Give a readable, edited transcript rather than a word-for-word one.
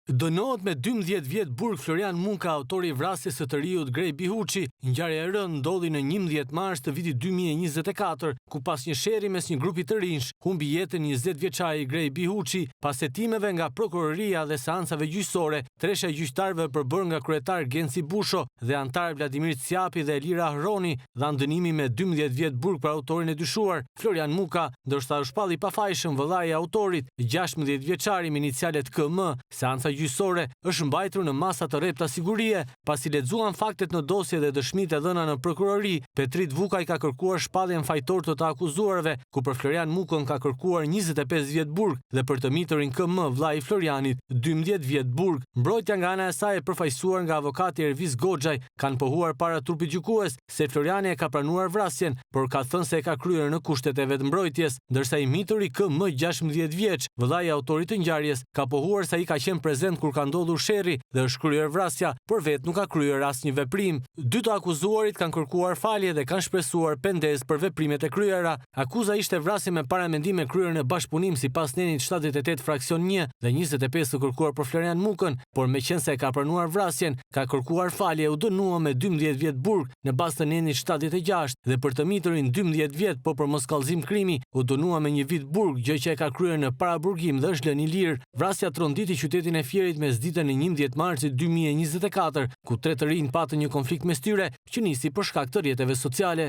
Dënohet me 12 vjet burg Florian Muka, autori i vrasjes së të riut Grej Bihuçi. Ngjarja e rënë ndodhi në 11 mars të vitit 2024, ku pas një sherri mes një grupi të rinj, humbi jetën 20 vjeçari Grej Bihuçi. Pas hetimeve nga prokuroria dhe seancave gjyqësore, tresha e gjyqtarëve përbërë nga kryetar Genci Busho dhe antar Vladimir Sjapi dhe Elira Ahroni dhanë dënimi me 12 vjet burg për autorin e dyshuar, Florian Muka, ndërsa u shpalli pafajshëm vëllai i autorit, 16 vjeçari me inicialet KM. Seanca gjyqësore është mbajtur në masa të rrepta sigurie, pasi lexuan faktet në dosje dhe dëshmitë e dhëna në prokurori. Petrit Vukaj ka kërkuar shpalljen fajtor të akuzuarve, ku për Florian Mukën ka kërkuar 25 vjet burg dhe për të miturin KM, vllai i Florianit, 12 vjet burg. Mbrojtja nga ana e saj e përfaqësuar nga avokati Ervis Goxhaj kanë pohuar para trupit gjykues se Floriani e ka pranuar vrasjen, por ka thënë se e ka kryer në kushtet e vetmbrojtjes, ndërsa i mituri KM, 16 vjeç, vllai i autorit të ngjarjes, ka pohuar se ai ka qenë prezent kur ka ndodhur sherri dhe është kryer vrasja, por vetë nuk ka kryer asnjë veprim. Dy të akuzuarit kanë kërkuar falje dhe kanë shpresuar pendes për veprimet e kryera. Akuza ishte vrasje me paramendime kryer në bashkëpunim sipas nenit 78 fraksion 1 dhe 25 të kërkuar për Florian Mukën, por meqense e ka pranuar vrasjen, ka kërkuar falje, u dënua me 12 vjet burg në bazë të nenit 76 dhe për të miturin 12 vjet, por për moskallëzim krimi u dënua me 1 vit burg, gjë që e ka kryer në paraburgim dhe është lënë i lirë. Vrasja tronditi qytetin e Fierit mes ditën e 11 marsit 2024, ku 3 të rinj patën një konflikt mes tyre që nisi për shkak të rrjeteve sociale.